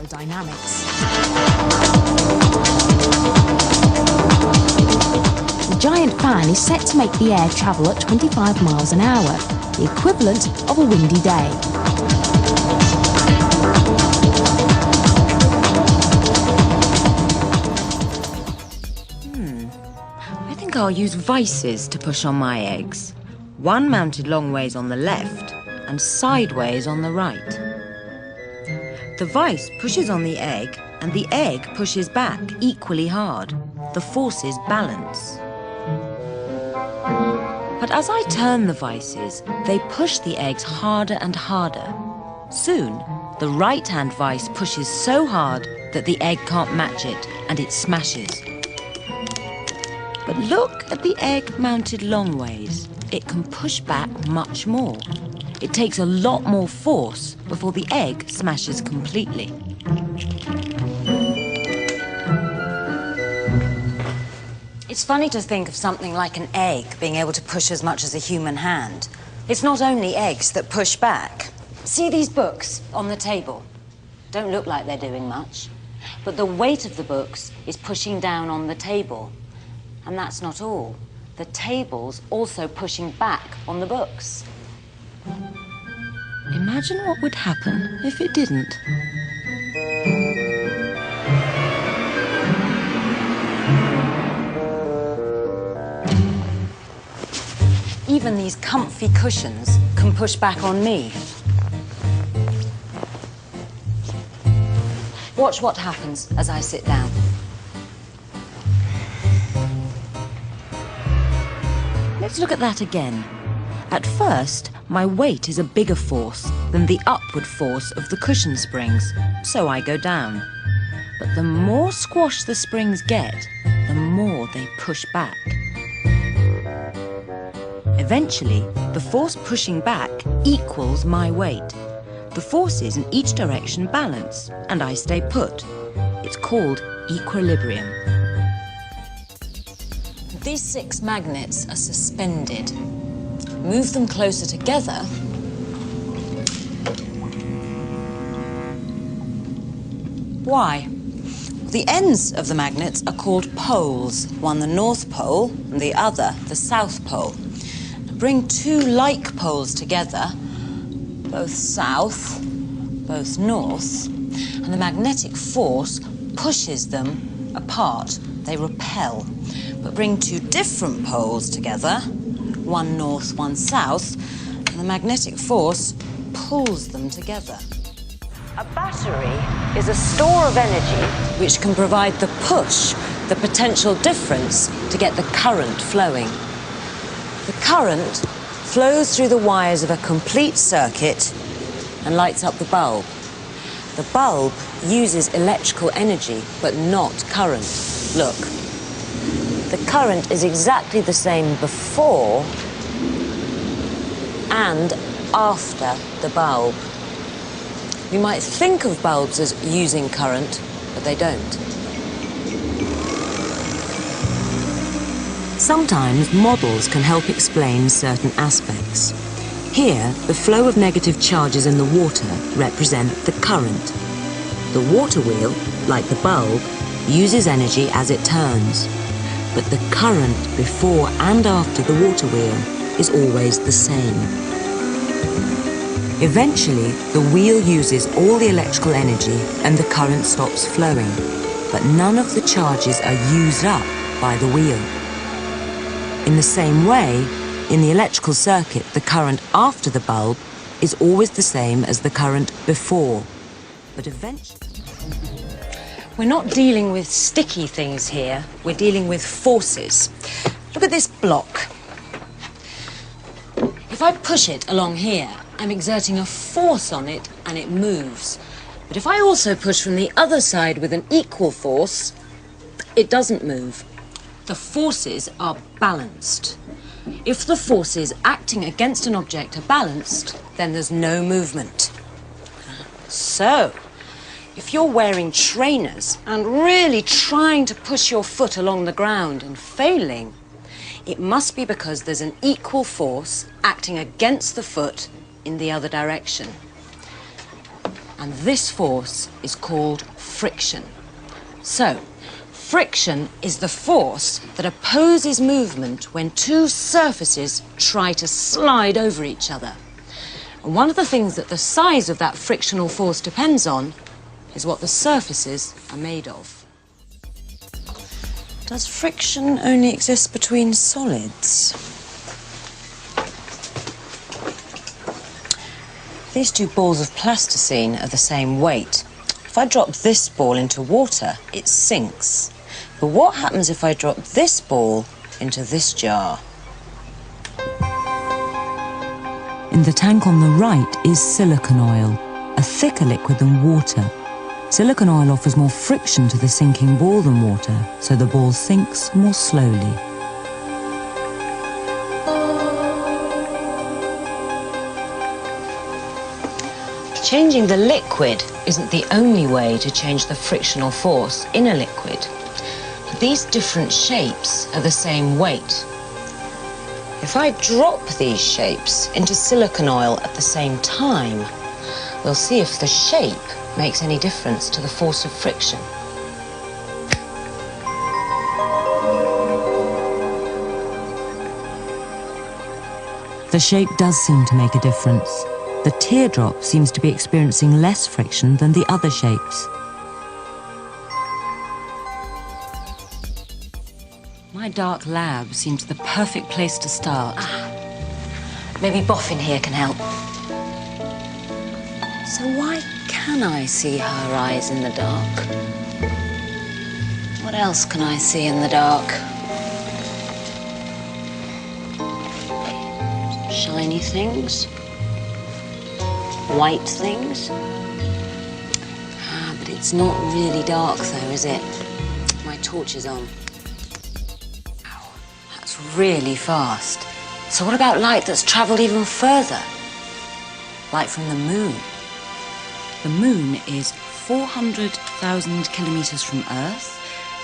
thermodynamics. The giant fan is set to make the air travel at 25 miles an hour, the equivalent of a windy day. I think I'll use vices to push on my eggs. One mounted long ways on the left and sideways on the right. The vice pushes on the egg and the egg pushes back equally hard. The forces balance. But as I turn the vices, they push the eggs harder and harder. Soon, the right-hand vice pushes so hard that the egg can't match it and it smashes. But look at the egg mounted long ways. It can push back much more. It takes a lot more force before the egg smashes completely. It's funny to think of something like an egg being able to push as much as a human hand. It's not only eggs that push back. See these books on the table? Don't look like they're doing much. But the weight of the books is pushing down on the table. And that's not all. The table's also pushing back on the books. Imagine what would happen if it didn't. Even these comfy cushions can push back on me. Watch what happens as I sit down. Let's look at that again. At first, my weight is a bigger force than the upward force of the cushion springs, so I go down. But the more squash the springs get, the more they push back. Eventually, the force pushing back equals my weight. The forces in each direction balance, and I stay put. It's called equilibrium. These 6 magnets are suspended. Move them closer together. Why? The ends of the magnets are called poles, one the North Pole and the other the South Pole. Bring 2 like poles together, both south, both north, and the magnetic force pushes them apart. They repel. But bring 2 different poles together, one north, one south, and the magnetic force pulls them together. A battery is a store of energy which can provide the push, the potential difference to get the current flowing. The current flows through the wires of a complete circuit and lights up the bulb. The bulb uses electrical energy, but not current. Look. The current is exactly the same before and after the bulb. You might think of bulbs as using current, but they don't. Sometimes models can help explain certain aspects. Here, the flow of negative charges in the water represent the current. The water wheel, like the bulb, uses energy as it turns. But the current before and after the water wheel is always the same. Eventually, the wheel uses all the electrical energy and the current stops flowing, but none of the charges are used up by the wheel. In the same way, in the electrical circuit, the current after the bulb is always the same as the current before, but eventually... We're not dealing with sticky things here, we're dealing with forces. Look at this block. If I push it along here, I'm exerting a force on it and it moves. But if I also push from the other side with an equal force, it doesn't move. The forces are balanced. If the forces acting against an object are balanced, then there's no movement. So, if you're wearing trainers and really trying to push your foot along the ground and failing, it must be because there's an equal force acting against the foot in the other direction. And this force is called friction. So, friction is the force that opposes movement when two surfaces try to slide over each other. And one of the things that the size of that frictional force depends on is what the surfaces are made of. Does friction only exist between solids? These two balls of plasticine are the same weight. If I drop this ball into water, it sinks. But what happens if I drop this ball into this jar? In the tank on the right is silicon oil, a thicker liquid than water. Silicon oil offers more friction to the sinking ball than water, so the ball sinks more slowly. Changing the liquid isn't the only way to change the frictional force in a liquid. These different shapes are the same weight. If I drop these shapes into silicon oil at the same time, we'll see if the shape makes any difference to the force of friction. The shape does seem to make a difference. The teardrop seems to be experiencing less friction than the other shapes. My dark lab seems the perfect place to start. Maybe Boffin here can help. So why can I see her eyes in the dark? What else can I see in the dark? Shiny things? White things? But it's not really dark though, is it? My torch is on. Wow, that's really fast. So what about light that's travelled even further? Light from the moon. The moon is 400,000 kilometres from Earth.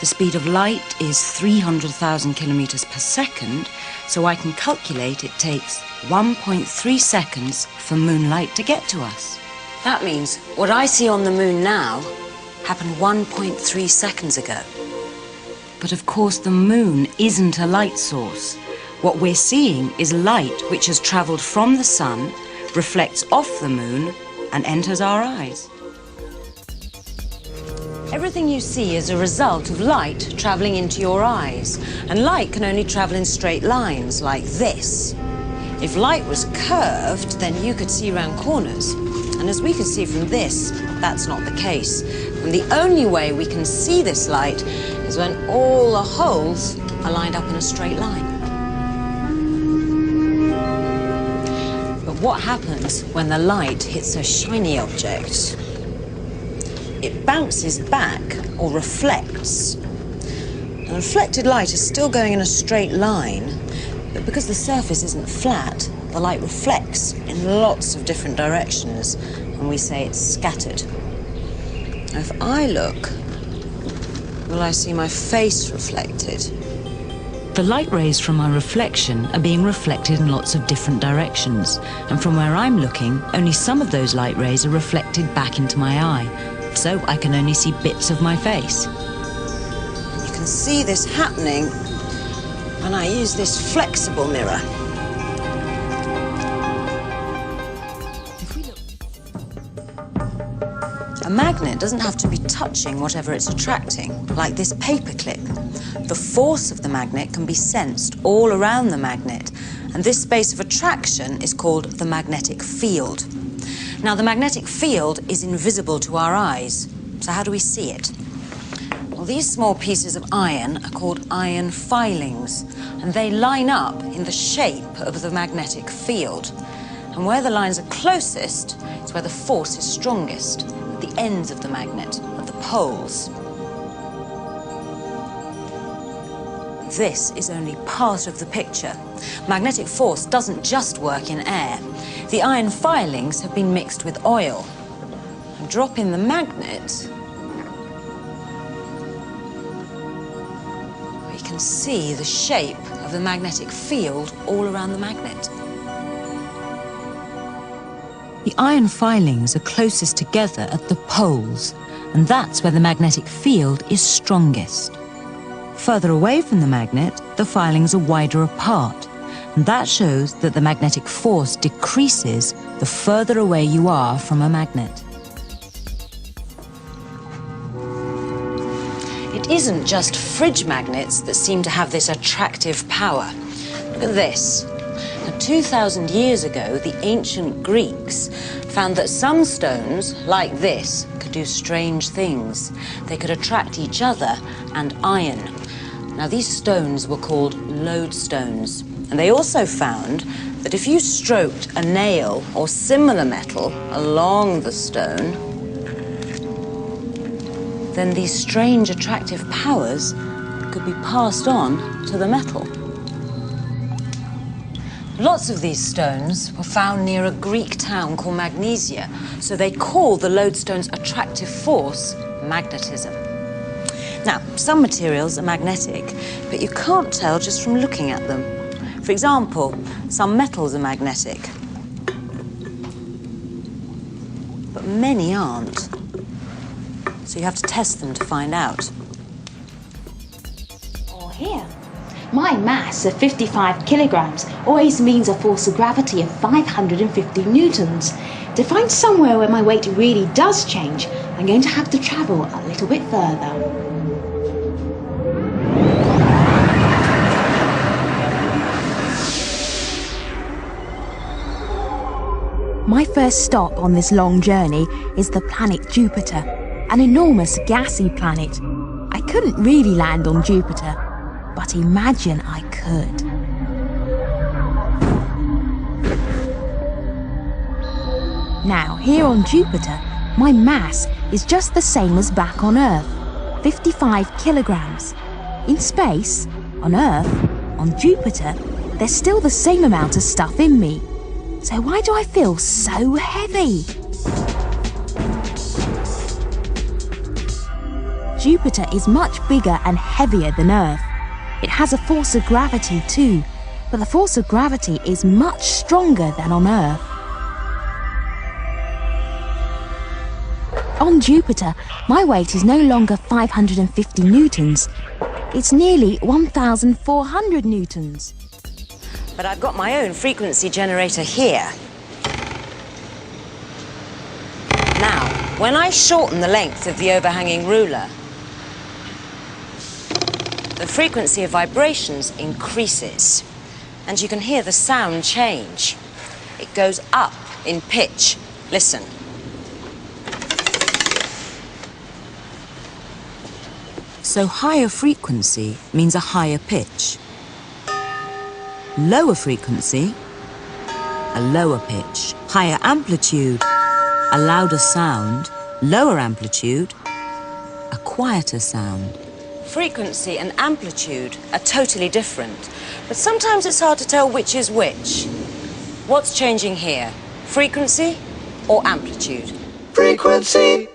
The speed of light is 300,000 kilometres per second, so I can calculate it takes 1.3 seconds for moonlight to get to us. That means what I see on the moon now happened 1.3 seconds ago. But of course the moon isn't a light source. What we're seeing is light which has travelled from the sun, reflects off the moon and enters our eyes. Everything you see is a result of light travelling into your eyes, and light can only travel in straight lines like this. If light was curved, then you could see round corners, and as we can see from this, that's not the case. And the only way we can see this light is when all the holes are lined up in a straight line. But what happens when the light hits a shiny object? It bounces back or reflects. And reflected light is still going in a straight line, but because the surface isn't flat, the light reflects in lots of different directions, and we say it's scattered. Now, if I look, will I see my face reflected? The light rays from my reflection are being reflected in lots of different directions, and from where I'm looking, only some of those light rays are reflected back into my eye. So I can only see bits of my face. You can see this happening when I use this flexible mirror. A magnet doesn't have to be touching whatever it's attracting, like this paperclip. The force of the magnet can be sensed all around the magnet, and this space of attraction is called the magnetic field. Now, the magnetic field is invisible to our eyes, so how do we see it? Well, these small pieces of iron are called iron filings, and they line up in the shape of the magnetic field. And where the lines are closest is where the force is strongest, at the ends of the magnet, at the poles. This is only part of the picture. Magnetic force doesn't just work in air. The iron filings have been mixed with oil. And drop in the magnet, we can see the shape of the magnetic field all around the magnet. The iron filings are closest together at the poles, and that's where the magnetic field is strongest. Further away from the magnet, the filings are wider apart, and that shows that the magnetic force decreases the further away you are from a magnet. It isn't just fridge magnets that seem to have this attractive power. Look at this. Now, 2,000 years ago, the ancient Greeks found that some stones, like this, could do strange things. They could attract each other and iron. Now, these stones were called lodestones. And they also found that if you stroked a nail or similar metal along the stone, then these strange attractive powers could be passed on to the metal. Lots of these stones were found near a Greek town called Magnesia, so they call the lodestone's attractive force magnetism. Now, some materials are magnetic, but you can't tell just from looking at them. For example, some metals are magnetic, but many aren't. So you have to test them to find out. Or here. My mass of 55 kilograms always means a force of gravity of 550 newtons. To find somewhere where my weight really does change, I'm going to have to travel a little bit further. My first stop on this long journey is the planet Jupiter, an enormous gassy planet. I couldn't really land on Jupiter, but imagine I could. Now, here on Jupiter, my mass is just the same as back on Earth, 55 kilograms. In space, on Earth, on Jupiter, there's still the same amount of stuff in me. So why do I feel so heavy? Jupiter is much bigger and heavier than Earth. It has a force of gravity too, but the force of gravity is much stronger than on Earth. On Jupiter, my weight is no longer 550 newtons. It's nearly 1,400 newtons. But I've got my own frequency generator here. Now, when I shorten the length of the overhanging ruler, the frequency of vibrations increases, and you can hear the sound change. It goes up in pitch. Listen. So higher frequency means a higher pitch. Lower frequency, a lower pitch. Higher amplitude, a louder sound. Lower amplitude, a quieter sound. Frequency and amplitude are totally different, but sometimes it's hard to tell which is which. What's changing here? Frequency or amplitude? Frequency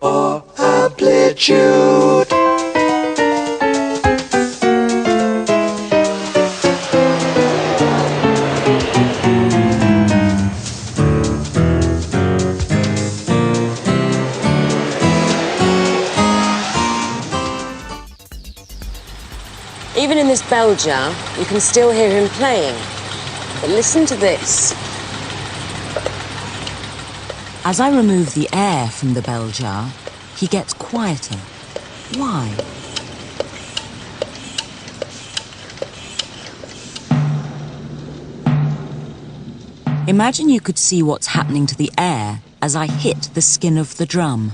or amplitude. Even in this bell jar, you can still hear him playing. But listen to this. As I remove the air from the bell jar, he gets quieter. Why? Imagine you could see what's happening to the air as I hit the skin of the drum.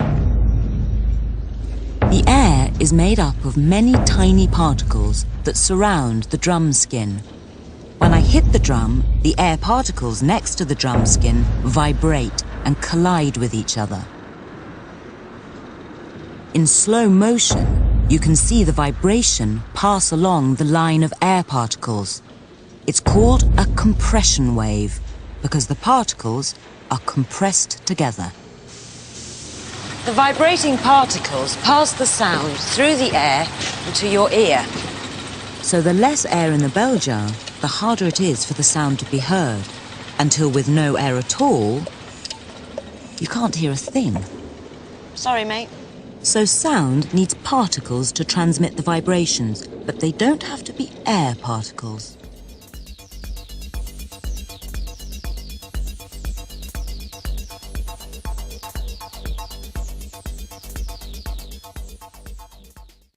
The air is made up of many tiny particles that surround the drum skin. When I hit the drum, the air particles next to the drum skin vibrate and collide with each other. In slow motion, you can see the vibration pass along the line of air particles. It's called a compression wave because the particles are compressed together. The vibrating particles pass the sound through the air into your ear. So the less air in the bell jar, the harder it is for the sound to be heard, until with no air at all, You can't hear a thing. Sorry, mate. So sound needs particles to transmit the vibrations, but they don't have to be air particles.